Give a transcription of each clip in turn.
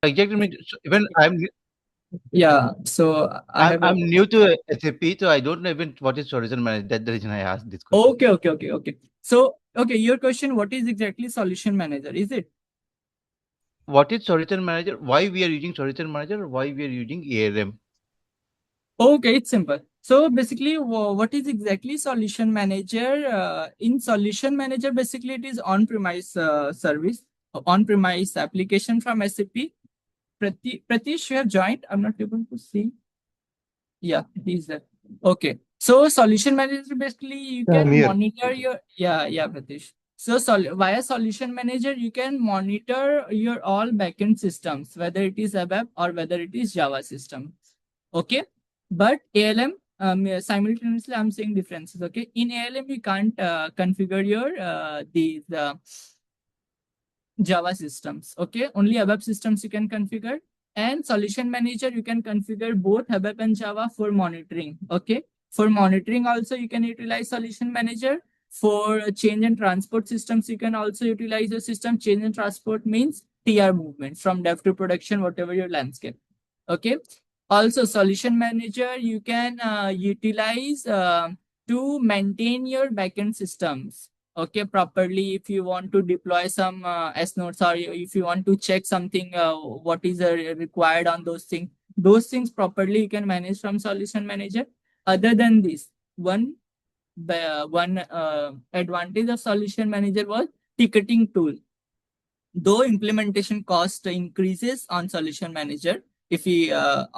Exactly. I mean, so even Yeah. So I have I'm a new to SAP, so I don't know even what is solution manager. That's the reason I asked this question. okay. So okay, your question, what is exactly solution manager? Is it? What is solution manager? Why we are using solution manager? Why we are using ALM? Okay, it's simple. So basically, what is exactly solution manager? In solution manager, basically it is on-premise service, on-premise application from SAP. Pratish, you have joined. I'm not able to see. Yeah, he's there. Okay. So solution manager, basically you Yeah, I'm can here. monitor your, yeah, Pratish. So via solution manager, you can monitor your all backend systems, whether it is ABAP or whether it is Java system. Okay. But ALM, simultaneously I'm saying differences. Okay. In ALM, you can't configure your these Java systems. Okay, only ABAP systems you can configure. And solution manager, you can configure both ABAP and Java for monitoring. Okay, for monitoring also you can utilize solution manager. For change and transport systems, you can also utilize the system. Change and transport means TR movement from dev to production, whatever your landscape. Okay. Also, solution manager you can utilize to maintain your backend systems. Okay, properly. If you want to deploy some S nodes, or if you want to check something, what is required on those things properly you can manage from solution manager. Other than this, one advantage of solution manager was ticketing tool. Though implementation cost increases on solution manager if we are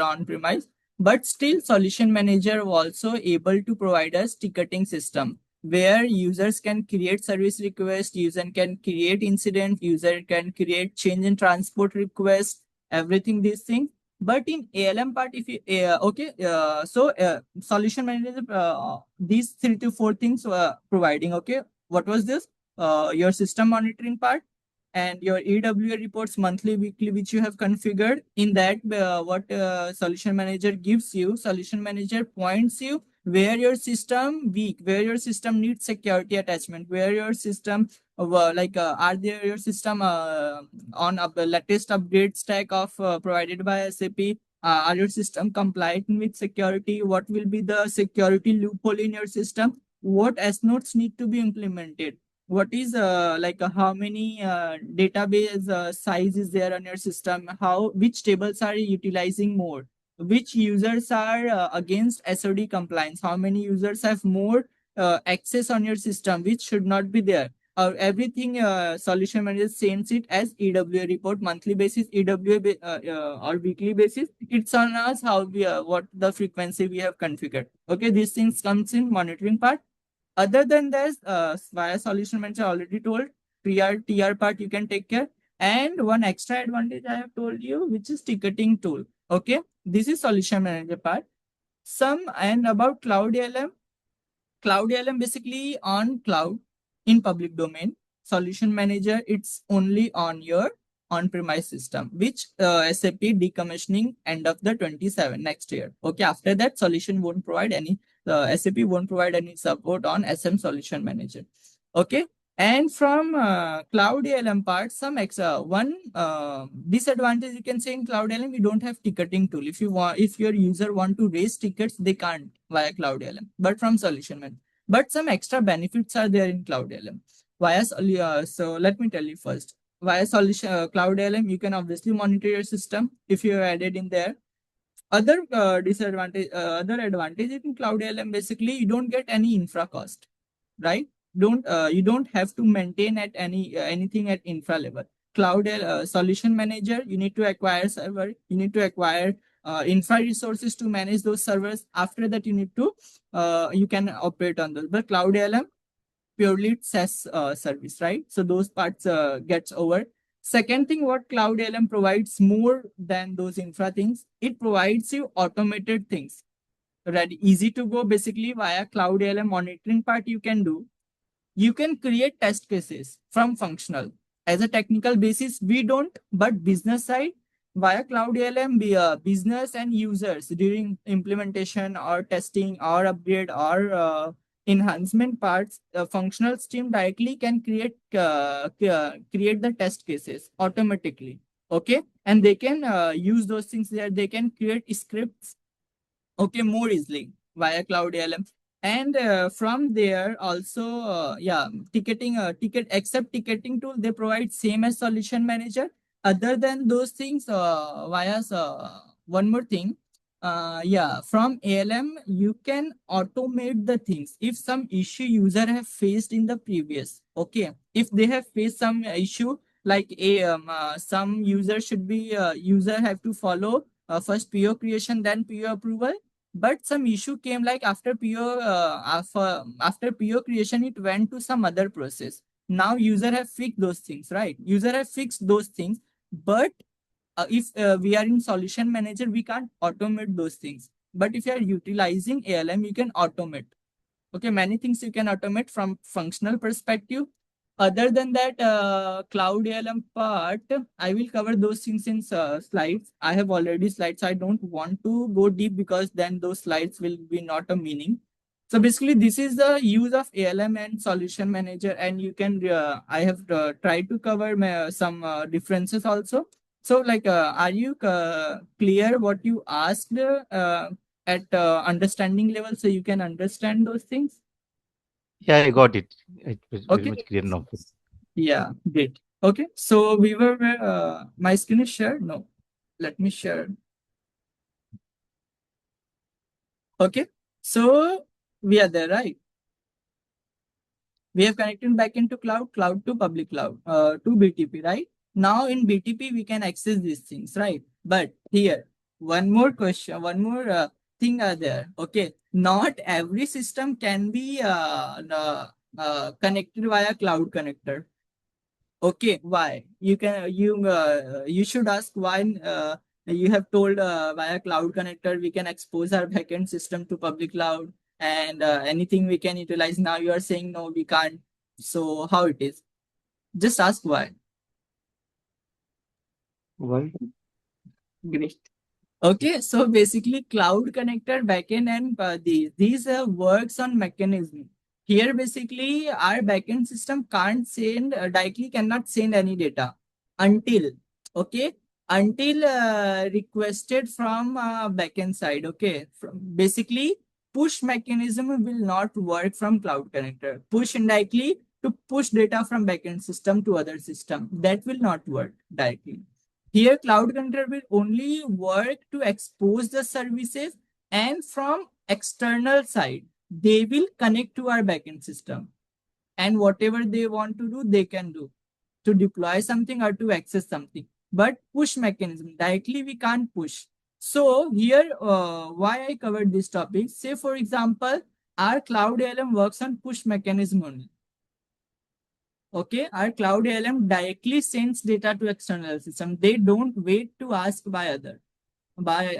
on premise, but still solution manager also able to provide us ticketing system where users can create service request, user can create incident, user can create change in transport request, everything these things. But in ALM part, if you solution manager, these 3 to 4 things providing. Okay, what was this? Your system monitoring part and your EWA reports monthly, weekly, which you have configured. In that, what solution manager gives you, solution manager points you where your system weak, where your system needs security attachment, where your system are there your system on the latest upgrade stack of provided by SAP. Are your system compliant with security? What will be the security loophole in your system? What S nodes need to be implemented? What is how many database size is there on your system, how which tables are you utilizing more, which users are against SOD compliance, how many users have more access on your system which should not be there. Everything solution manager sends it as EWA report, monthly basis, or weekly basis. It's on us how we what the frequency we have configured. Okay, these things comes in monitoring part. Other than this, via solution manager already told, TR part you can take care. And one extra advantage I have told you, which is ticketing tool. Okay, this is solution manager part. Some and about cloud ALM. Cloud ALM basically on cloud in public domain. Solution manager, it's only on your on-premise system, which SAP decommissioning end of the 27 next year. Okay, after that, solution won't provide any, SAP won't provide any support on SM Solution Manager. Okay, and from cloud ALM part, some extra one disadvantage you can say in cloud ALM, we don't have ticketing tool. If you want, if your user want to raise tickets, they can't via cloud ALM, but from solution manager. But some extra benefits are there in cloud ALM. So let me tell you first. Via solution cloud ALM, you can obviously monitor your system if you have added in there. Other other advantage in cloud ALM, basically you don't get any infra cost, right? Don't You don't have to maintain at anything at infra level. Cloud solution manager, you need to acquire server, you need to acquire infra resources to manage those servers. After that, you need to you can operate on those. But cloud ALM purely SaaS service, right? So those parts gets over. Second thing, what cloud ALM provides more than those infra things, it provides you automated things. Right, easy to go. Basically, via cloud ALM monitoring part, you can do. You can create test cases from functional. As a technical basis, we don't, but business side, via cloud ALM, business and users during implementation or testing or upgrade or enhancement parts, functional team directly can create the test cases automatically. Okay, and they can use those things there. They can create scripts, okay, more easily via Cloud ALM. And from there also, ticket accept ticketing tool, they provide same as solution manager. Other than those things, via one more thing, from ALM you can automate the things. If some issue user have faced in the previous, okay, if they have faced some issue like some user should be user have to follow first PO creation, then PO approval, but some issue came like after after PO creation it went to some other process. Now user have fixed those things, right? User have fixed those things, but if we are in solution manager, we can't automate those things. But if you are utilizing ALM, you can automate. Okay, many things you can automate from functional perspective. Other than that, cloud ALM part, I will cover those things in slides. I have already slides. I don't want to go deep because then those slides will be not a meaning. So basically, this is the use of ALM and solution manager, and you can. I have tried to cover some differences also. So, like, are you clear what you asked at understanding level, so you can understand those things? Yeah, I got it. It was very Okay. much clear now. Yeah, great. Okay, so we were my screen is shared. No, let me share. Okay, so we are there, right? We have connected back into cloud to public cloud, to BTP, right? Now in BTP, we can access these things, right? But here, one more question, one more thing are there. Okay, not every system can be connected via cloud connector. Okay, why? You should ask why. You have told via cloud connector we can expose our backend system to public cloud, and anything we can utilize. Now you are saying no, we can't. So how it is? Just ask why. Why? Great. Okay, so basically cloud connector backend and these works on mechanism. Here basically our backend system can't send directly cannot send any data until, okay, until requested from backend side. Okay, basically push mechanism will not work from cloud connector. Push indirectly to push data from backend system to other system, that will not work directly. Here, Cloud Connector will only work to expose the services, and from external side, they will connect to our backend system. And whatever they want to do, they can do to deploy something or to access something. But push mechanism, directly we can't push. So here, why I covered this topic, say for example, our Cloud ALM works on push mechanism only. Okay, our cloud ALM directly sends data to external system. They don't wait to ask by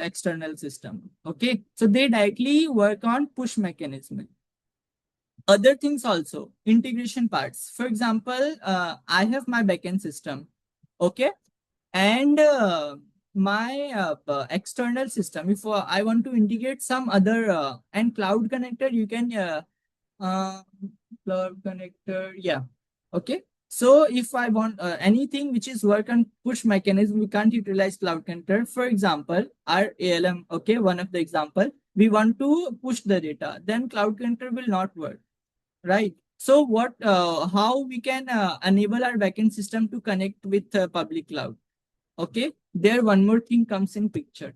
external system. Okay, so they directly work on push mechanism. Other things also, integration parts. For example, I have my backend system. Okay, and my external system. If I want to integrate some other and cloud connector, you can uh, cloud connector. Yeah. Okay. So if I want anything which is work on push mechanism, we can't utilize cloud connector. For example, our ALM, okay, one of the example, we want to push the data, then cloud connector will not work, right? So how we can enable our backend system to connect with public cloud? Okay, there one more thing comes in picture.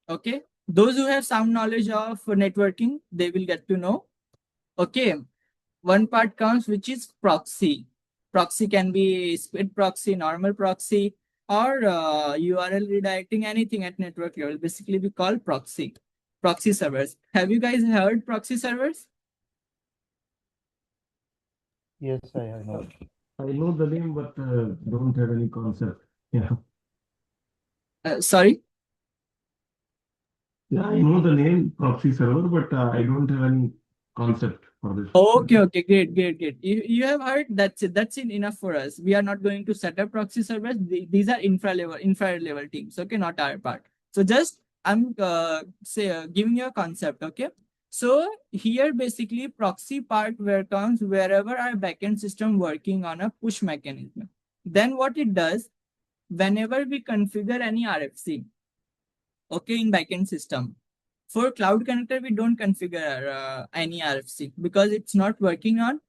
Okay, those who have some knowledge of networking, they will get to know. Okay, one part comes which is proxy. Proxy can be split proxy, normal proxy, or URL redirecting, anything at network level. Basically, we call proxy. Proxy servers. Have you guys heard proxy servers? Yes, I know. I know the name, but don't have any concept. Yeah. Sorry. Yeah, I know the name proxy server, but I don't have any concept for this. Okay, great. You have heard, that's it. That's enough for us. We are not going to set up proxy servers. These are infra level teams. Okay, not our part. So just I'm giving you a concept. Okay. So here basically proxy part where comes wherever our backend system working on a push mechanism. Then what it does, whenever we configure any RFC, okay, in backend system, for Cloud Connector, we don't configure any RFC because it's not working on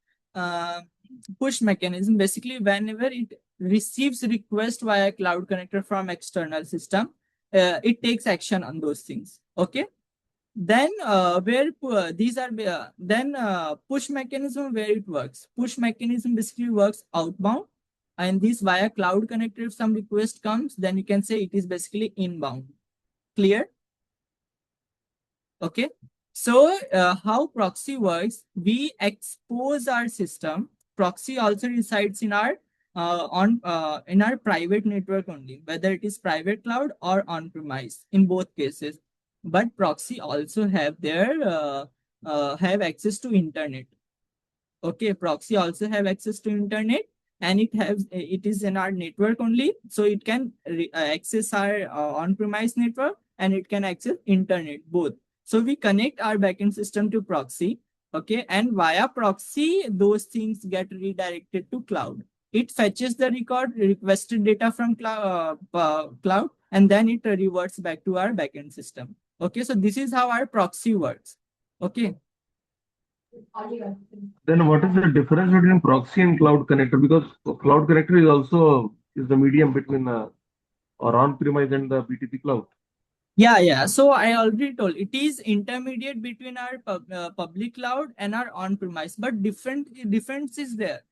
push mechanism. Basically, whenever it receives request via Cloud Connector from external system, it takes action on those things. Okay. Then push mechanism, where it works. Push mechanism basically works outbound, and this via Cloud Connector. If some request comes, then you can say it is basically inbound. Clear? Okay. So how proxy works? We expose our system. Proxy also resides in our in our private network only, whether it is private cloud or on premise. In both cases, but proxy also have their have access to internet. Okay, proxy also have access to internet, and it is in our network only, so it can access our on-premise network, and it can access internet both. So we connect our backend system to proxy, okay, and via proxy those things get redirected to cloud. It fetches the requested data from cloud, and then it reverts back to our backend system. Okay, so this is how our proxy works. Okay. Then what is the difference between proxy and cloud connector? Because cloud connector is also the medium between or on-premise and the BTP cloud. Yeah. So I already told it is intermediate between our public cloud and our on-premise, but difference is there.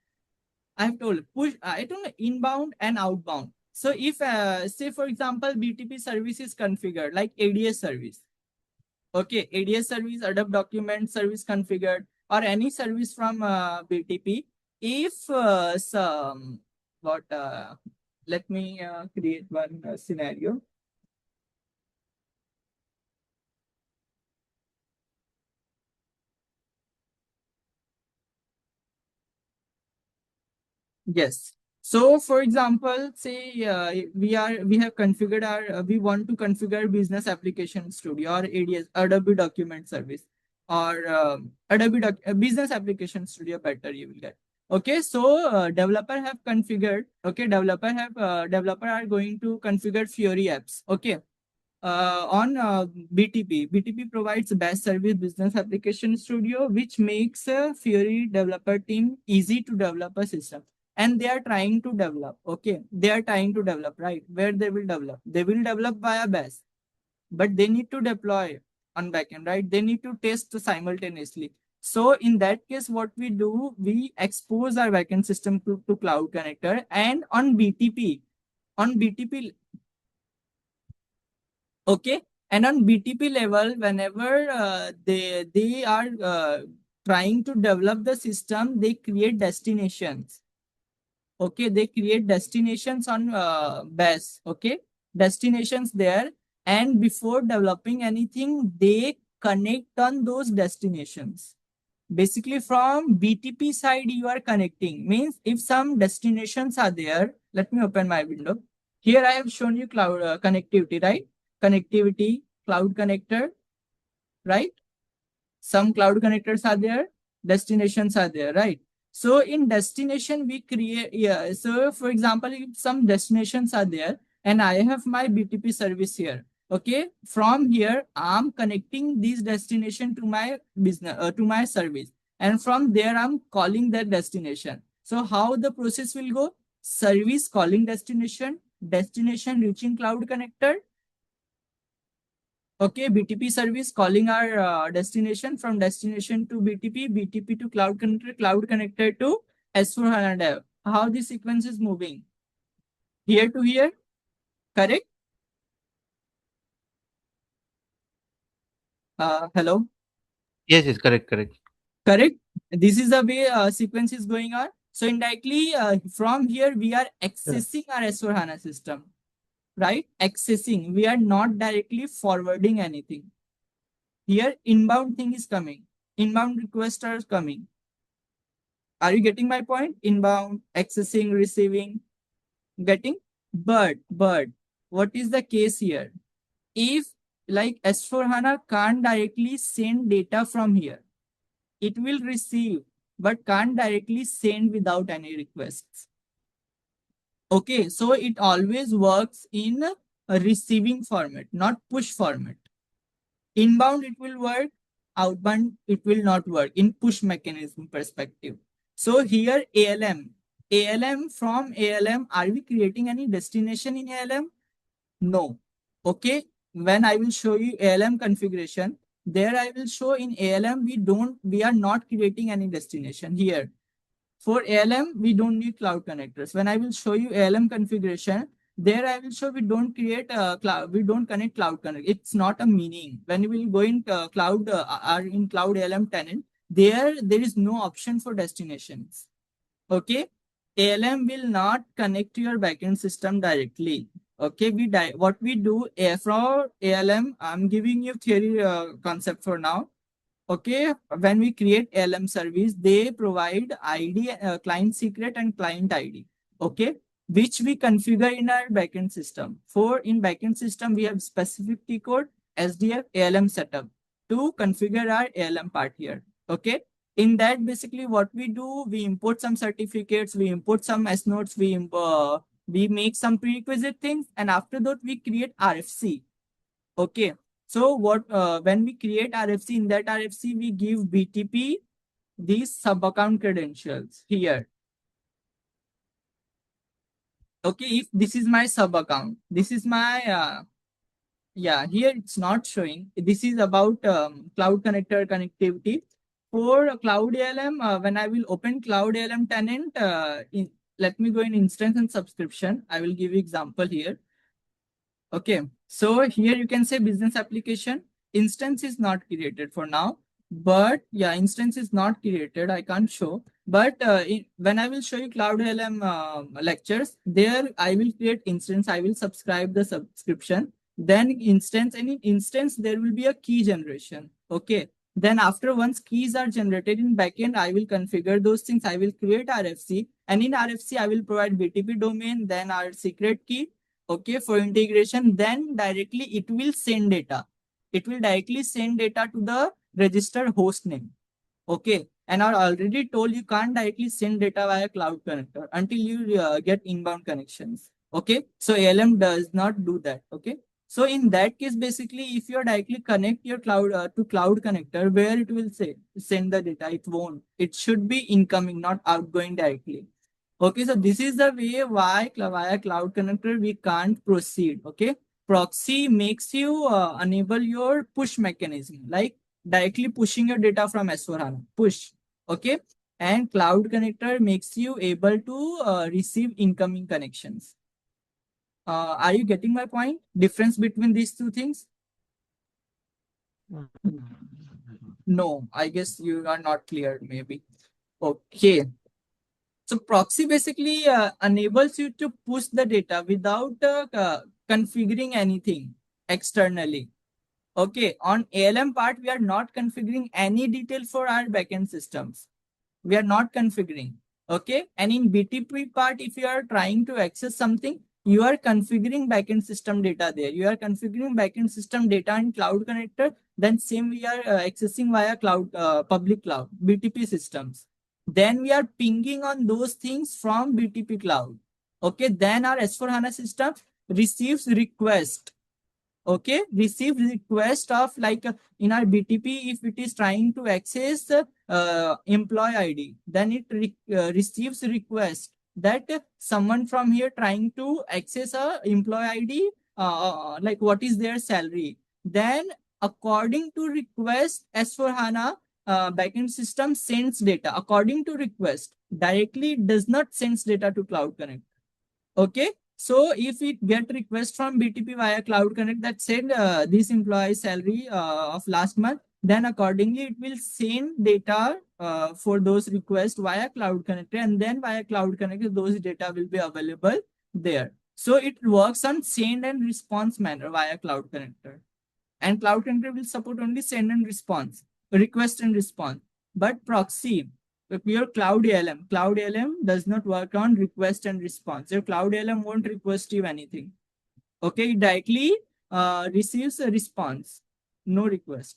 I've told I told inbound and outbound. So if say for example BTP service is configured like ADS service, okay, ADS service, Adobe document service configured, or any service from BTP. If let me create one scenario. Yes. So, for example, say we have configured our we want to configure Business Application Studio or ADS, Adobe Document Service, or Business Application Studio. Better you will get. Okay, so developer have configured. Okay, developer are going to configure Fiori apps. Okay, on BTP. BTP provides best service Business Application Studio, which makes a Fiori developer team easy to develop a system. And they are trying to develop. Okay, they are trying to develop, right? Where they will develop? They will develop via BAS, but they need to deploy on backend, right? They need to test simultaneously. So in that case, what we do, we expose our backend system to Cloud Connector, and on BTP, okay, and on BTP level, whenever they are trying to develop the system, they create destinations. Okay, they create destinations on BAS. Okay, destinations there, and before developing anything, they connect on those destinations. Basically, from BTP side, you are connecting. Means if some destinations are there, let me open my window. Here I have shown you cloud connectivity, right? Connectivity, cloud connector, right? Some cloud connectors are there, destinations are there, right? So in destination, we create, yeah. So for example, if some destinations are there and I have my BTP service here, okay, from here, I'm connecting this destination to my business, to my service. And from there, I'm calling that destination. So how the process will go? Service calling destination, destination reaching cloud connector. Okay, BTP service calling our destination, from destination to BTP, BTP to Cloud Connector to S4HANA Dev. How the sequence is moving? Here to here, correct? Hello? Yes, correct. Correct? This is the way sequence is going on. So indirectly, from here, we are accessing our S4HANA system, right? Accessing. We are not directly forwarding anything. Here, inbound thing is coming. Inbound requests are coming. Are you getting my point? Inbound, accessing, receiving, getting. But what is the case here? If like S4HANA can't directly send data from here, it will receive, but can't directly send without any requests. Okay, so it always works in a receiving format, not push format. Inbound it will work, outbound it will not work in push mechanism perspective. So here ALM from ALM, are we creating any destination in ALM? No. Okay, when I will show you ALM configuration, there I will show in ALM we are not creating any destination here. For ALM, we don't need cloud connectors. When I will show you ALM configuration, there I will show we don't create cloud, we don't connect cloud connect. It's not a meaning. When you will go in cloud or in cloud ALM tenant, there is no option for destinations. Okay, ALM will not connect to your backend system directly. Okay, what we do for ALM, I'm giving you theory concept for now. Okay, when we create ALM service, they provide ID, client secret and client ID. Okay, which we configure in our backend system. For in backend system, we have specific T code, SDF, ALM setup to configure our ALM part here. Okay, in that basically what we do, we import some certificates, we import some S nodes, we make some prerequisite things, and after that we create RFC. Okay, so what when we create RFC, in that RFC we give BTP these sub account credentials here. Okay, if this is my sub account, this is my yeah, here it's not showing. This is about cloud connector connectivity. For cloud ALM, when I will open cloud ALM tenant, let me go in instance and subscription. I will give you example here. Okay, so here you can say business application. Instance is not created for now, but yeah, instance is not created. I can't show. But when I will show you Cloud LM lectures, there I will create instance. I will subscribe the subscription. Then instance, and in instance, there will be a key generation. Okay. Then after once keys are generated in backend, I will configure those things. I will create RFC, and in RFC, I will provide BTP domain, then our secret key. Okay, for integration, then directly it will send data. It will directly send data to the registered host name. Okay, and I already told you can't directly send data via cloud connector until you get inbound connections. Okay, so ALM does not do that. Okay, so in that case, basically, if you directly connect your cloud to cloud connector, where it will say send the data, it won't. It should be incoming, not outgoing directly. Okay, so this is the way why via cloud connector we can't proceed. Okay, proxy makes you enable your push mechanism, like directly pushing your data from S4HANA, push. Okay, and cloud connector makes you able to receive incoming connections. Are you getting my point? Difference between these two things? No, I guess you are not clear, maybe. Okay. So proxy basically enables you to push the data without configuring anything externally. Okay, on ALM part, we are not configuring any detail for our backend systems. We are not configuring. Okay, and in BTP part, if you are trying to access something, you are configuring backend system data there. You are configuring backend system data in cloud connector. Then same we are accessing via cloud, public cloud, BTP systems. Then we are pinging on those things from BTP cloud. Okay, then our S4HANA system receives request. Okay, receives request of like in our BTP, if it is trying to access employee ID, then it receives request that someone from here trying to access a employee ID, like what is their salary. Then according to request, S4HANA backend system sends data according to request. Directly does not sends data to Cloud Connect. Okay, so if it get request from BTP via Cloud Connect that said this employee salary of last month, then accordingly it will send data for those requests via Cloud Connector, and then via Cloud Connector those data will be available there. So it works on send and response manner via Cloud Connector, and Cloud Connector will support only send and response, request and response. But proxy, your Cloud ALM does not work on request and response. Your Cloud ALM won't request you anything. Okay, it directly receives a response, no request.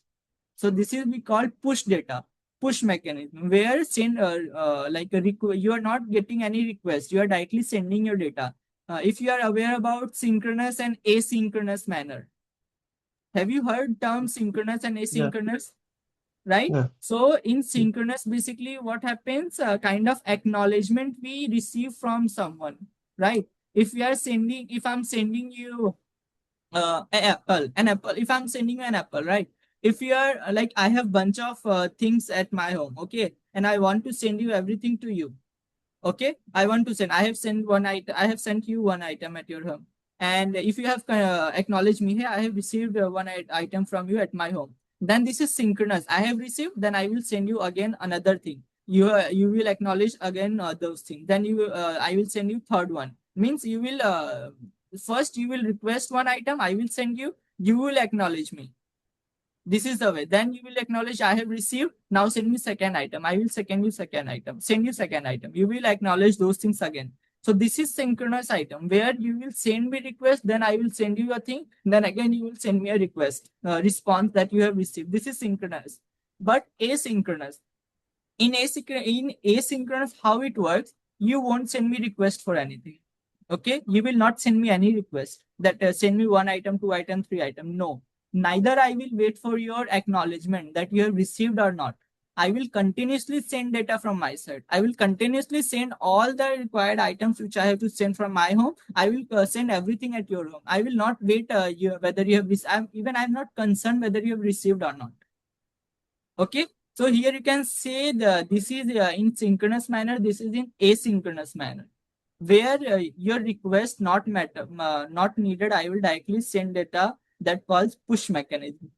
So this is we call push data, push mechanism, where send like a you are not getting any request. You are directly sending your data. if you are aware about synchronous and asynchronous manner. Have you heard term synchronous and asynchronous? Right? Yeah. So in synchronous, basically what happens, kind of acknowledgement we receive from someone, right? If I'm sending you an apple, if I'm sending you an apple, right? If you are like, I have bunch of things at my home, okay, and I want to send you everything to you, okay, I want to send, I have sent one item, I have sent you one item at your home, and if you have acknowledged me, hey, I have received one item from you at my home, then this is synchronous. I have received, then I will send you again another thing. You will acknowledge again those things, then I will send you third one. Means you will first you will request one item, I will send you, you will acknowledge me. This is the way. Then you will acknowledge, I have received, now send me second item, I will send you second item, send you second item, you will acknowledge those things again. So this is synchronous item, where you will send me request, then I will send you a thing, then again you will send me a request, response that you have received. This is synchronous. But asynchronous, in asynchronous, how it works, you won't send me request for anything. Okay, you will not send me any request that send me one item, two item, three item. No, neither I will wait for your acknowledgement that you have received or not. I will continuously send data from my side. I will continuously send all the required items which I have to send from my home. I will send everything at your home. I will not wait whether you have even I'm not concerned whether you have received or not. Okay, so here you can say this is in synchronous manner, this is in asynchronous manner, where your request not needed. I will directly send data, that calls push mechanism.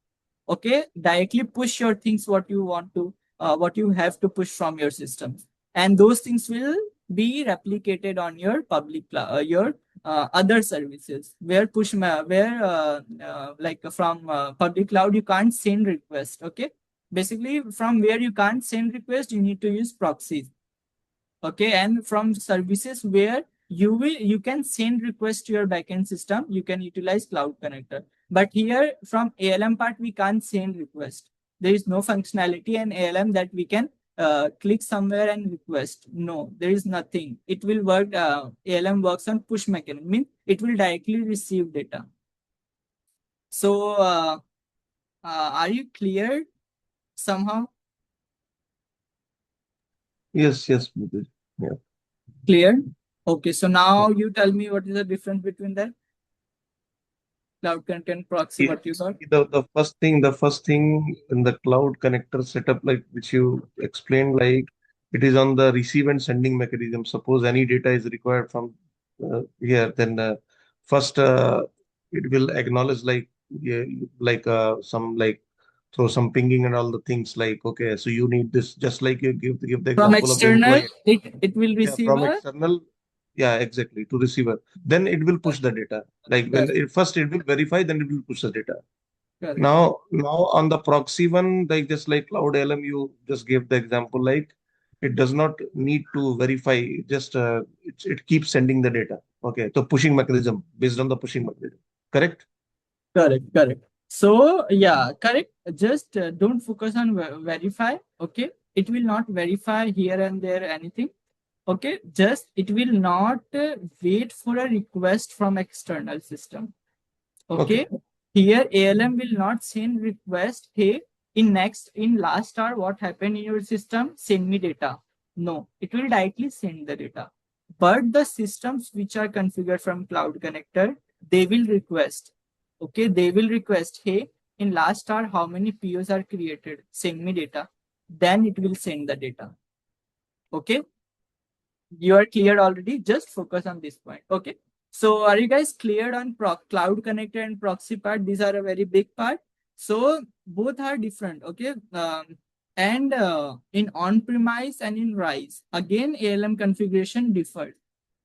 Okay, directly push your things, what you want to, what you have to push from your systems, and those things will be replicated on your public your other services, where like from public cloud you can't send request. Okay, basically from where you can't send request, you need to use proxies. Okay, and from services where you can send request to your backend system, you can utilize cloud connector. But here from ALM part, we can't send request. There is no functionality in ALM that we can click somewhere and request. No, there is nothing. It will work. ALM works on push mechanism, means it will directly receive data. So are you clear somehow? Yes, yes, Poonitesh. Yeah. Clear? Okay, so now you tell me what is the difference between that? Cloud content proxy, what you got? The first thing in the cloud connector setup, like which you explained, like it is on the receive and sending mechanism. Suppose any data is required from here, then first it will acknowledge, like, yeah, like some, like throw some pinging and all the things, like, okay, so you need this, just like you give the From example of the external, employee. it will Yeah, receive from a. external. Yeah, exactly, to receiver. Then it will push the data. Like when Correct, first it will verify, then it will push the data. correct. Now on the proxy one, like just like Cloud ALM, you just gave the example, like it does not need to verify, just it keeps sending the data. Okay, so pushing mechanism, based on the pushing mechanism. Correct? Correct, correct. So yeah, correct. Just don't focus on verify. Okay, it will not verify here and there anything. Okay, just it will not wait for a request from external system. Okay. Okay, here ALM will not send request, hey, in last hour what happened in your system, send me data. No, it will directly send the data. But the systems which are configured from cloud connector, they will request. Okay, they will request, hey, in last hour how many POs are created, send me data. Then it will send the data. Okay, you are clear already, just focus on this point. Okay, so are you guys cleared on cloud connector and proxy part? These are a very big part. So both are different. Okay, and in on-premise and in rise, again ALM configuration differed.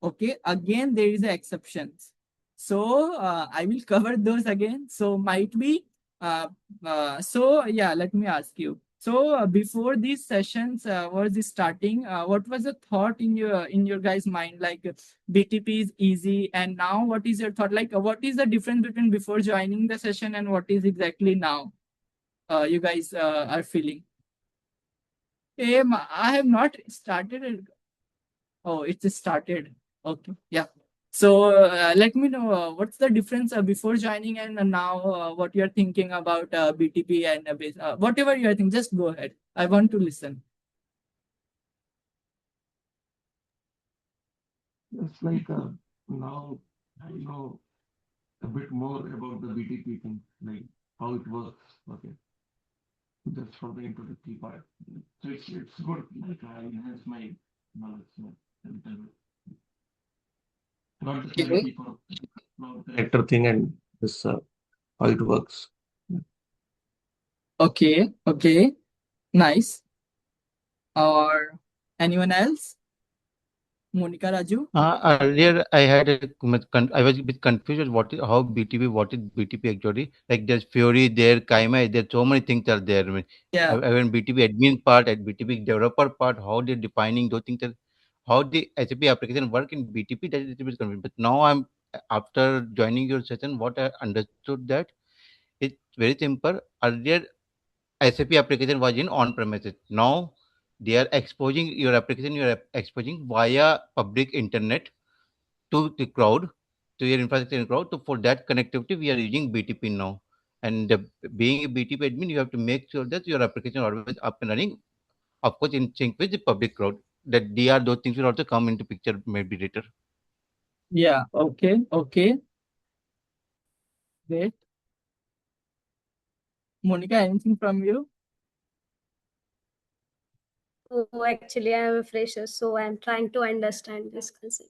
Okay, again there is exceptions. So I will cover those again. So might be so yeah, let me ask you. So before these sessions was starting, what was the thought in your guys' mind? Like BTP is easy, and now what is your thought? Like what is the difference between before joining the session and what is exactly now? You guys are feeling. I have not started. Oh, it's started. Okay, yeah. So let me know what's the difference before joining and now what you're thinking about BTP and whatever you're thinking, just go ahead. I want to listen. It's like now I know a bit more about the BTP thing, like how it works. Okay, just for the introductory part. So it's good. Like I enhance my knowledge a little bit. Not the Okay. clarity for cloud connector thing and this how it works. Okay. Okay. Nice. Or anyone else? Monica, Raju? Earlier, I had I was a bit confused with how BTP, what is BTP actually? Like there's Fury, there, Kaima, there's so many things are there. I mean, Yeah. even BTP admin part and BTP developer part, how they're defining those things, how the SAP application work in BTP, that is a little bit confusing. But now after joining your session, what I understood that it's very simple. Earlier, SAP application was in on-premises. Now they are exposing your application, exposing via public internet to the cloud, to your infrastructure in cloud. So for that connectivity, we are using BTP now. And being a BTP admin, you have to make sure that your application is always up and running, of course, in sync with the public cloud. That DR, those things will also come into picture maybe later. Yeah. Okay. Okay. Great. Monica, anything from you? Oh, actually, I am a fresher, so I'm trying to understand this concept.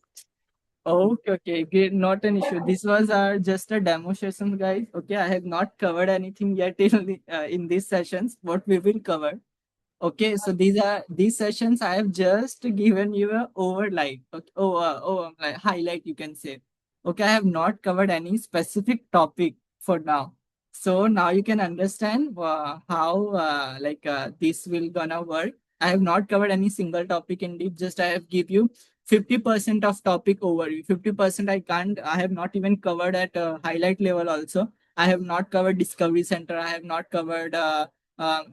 Okay, okay, great. Not an issue. This was just a demo session, guys. Okay, I have not covered anything yet in these sessions. What we will cover. Okay, so these sessions I have just given you a overlay. Okay, like highlight you can say. Okay, I have not covered any specific topic for now. So now you can understand how this will gonna work. I have not covered any single topic in deep. Just I have give you 50% of topic overview. 50% I can't. I have not even covered at highlight level also. I have not covered Discovery Center. I have not covered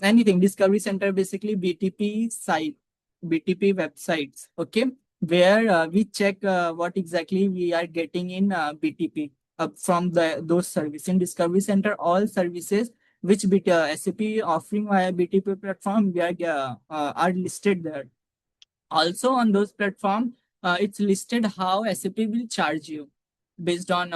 anything. Discovery Center basically BTP site, BTP websites. Okay, where we check what exactly we are getting in BTP from those services in Discovery Center. All services which SAP offering via BTP platform, we are listed there. Also on those platforms, it's listed how SAP will charge you based on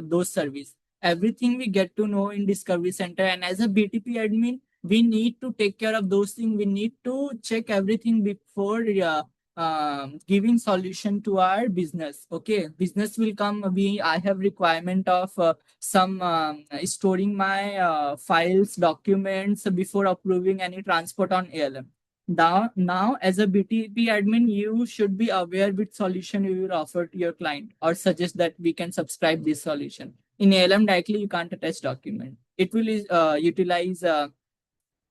those service. Everything we get to know in Discovery Center, and as a BTP admin, we need to take care of those things. We need to check everything before giving solution to our business. Okay, business will come. I have requirement of some storing my files, documents before approving any transport on ALM. Now, as a BTP admin, you should be aware which solution you will offer to your client or suggest that we can subscribe this solution. In ALM, directly you can't attach document. It will utilize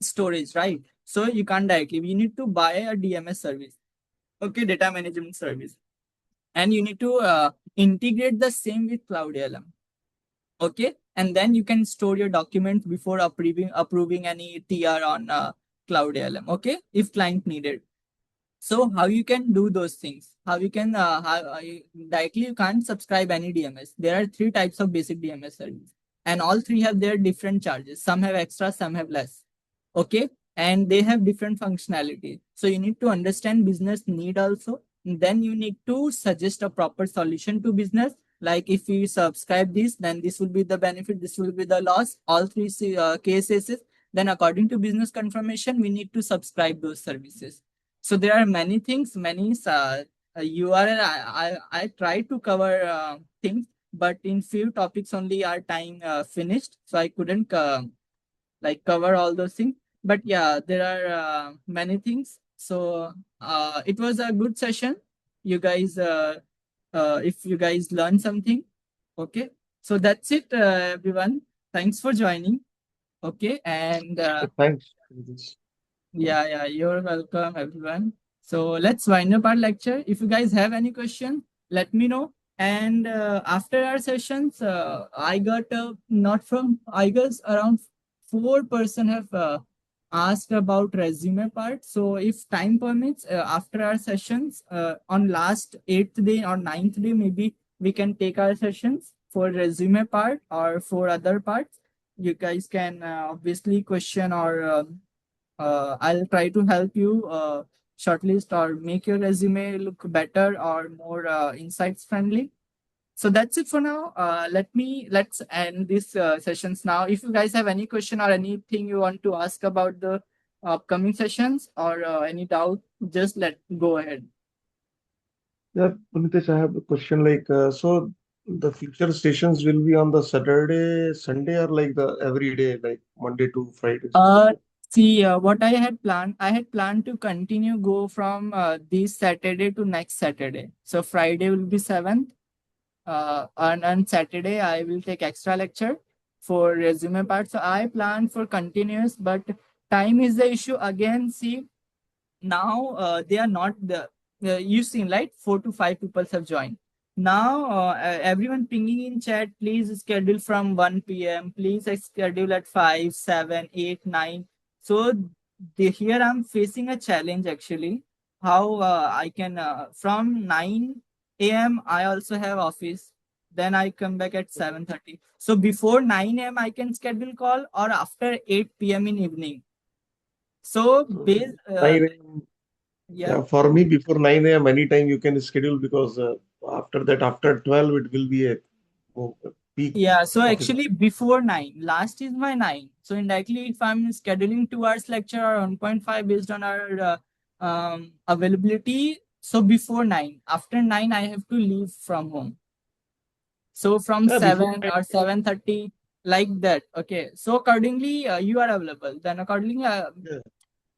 storage, right? So you can't directly. We need to buy a DMS service, okay, data management service, and you need to integrate the same with Cloud ALM, okay, and then you can store your documents before approving any TR on Cloud ALM, okay, if client needed. So how you can do those things? How you can directly you can't subscribe any DMS. There are three types of basic DMS service, and all three have their different charges. Some have extra, some have less. Okay, and they have different functionality. So you need to understand business need also. Then you need to suggest a proper solution to business. Like if you subscribe this, then this will be the benefit. This will be the loss. All three cases. Then according to business confirmation, we need to subscribe those services. So there are many things, many URL. I try to cover things, but in few topics only our time finished, so I couldn't like cover all those things. But yeah, there are many things. So it was a good session. You guys, if you guys learned something, okay. So that's it, everyone. Thanks for joining. Okay, and Thanks. yeah, you're welcome, everyone. So let's wind up our lecture. If you guys have any question, let me know. And after our sessions, I got not from I guess around 4% have asked about resume part. So if time permits, after our sessions, on last 8th day or 9th day, maybe we can take our sessions for resume part or for other parts. You guys can obviously question or I'll try to help you shortlist or make your resume look better or more insights friendly. So that's it for now. Let's end these sessions now. If you guys have any question or anything you want to ask about the upcoming sessions or any doubt, just go ahead. Yeah, Punitesh, I have a question. Like, so the future sessions will be on the Saturday, Sunday, or like the every day, like Monday to Friday? See, what I had planned to continue go from this Saturday to next Saturday. So Friday will be 7th. On Saturday, I will take extra lecture for resume part. So I plan for continuous, but time is the issue again. See, now they are not the you've seen, right? 4 to 5 people have joined. Now everyone pinging in chat, please schedule from 1 p.m. Please schedule at 5, 7, 8, 9. So here I'm facing a challenge actually. How I can from 9 a.m. I also have office. Then I come back at 7:30. So before 9 a.m. I can schedule call or after 8 p.m. in evening. So based 9 a.m. yeah. For me, before 9 a.m., anytime you can schedule because after that, after 12, it will be a peak. Yeah, so office. actually before 9, last is my 9. So indirectly, if I'm scheduling 2 hours lecture or 1.5 based on our availability, so before 9, after 9, I have to leave from home. So from Yeah, 7 or 7:30, like that. Okay, so accordingly, you are available. Then accordingly, yeah.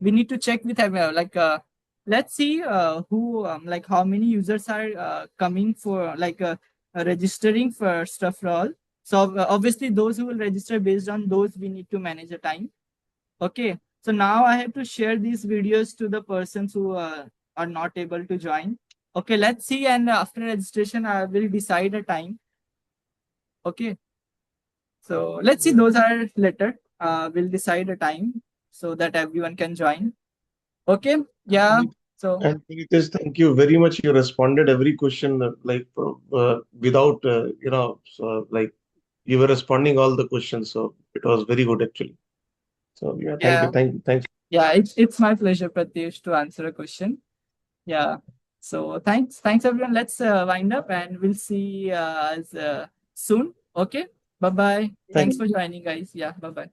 we need to check with everyone. Like, let's see who, like, how many users are coming for, like, registering first of all. So obviously, those who will register based on those, we need to manage the time. Okay. So now I have to share these videos to the persons who are not able to join. Okay, let's see. And after registration, I will decide a time. Okay. So let's see. Those are later. We'll decide a time so that everyone can join. Okay. Yeah. So And Punitesh, thank you very much. You responded every question without, like you were responding all the questions. So it was very good actually. So yeah, yeah, thanks. yeah. It's my pleasure, Pratyush, to answer a question. Yeah. So thanks everyone. Let's wind up and we'll see us soon. Okay. Bye bye. Thanks Thanks. for joining, guys. Yeah. Bye bye.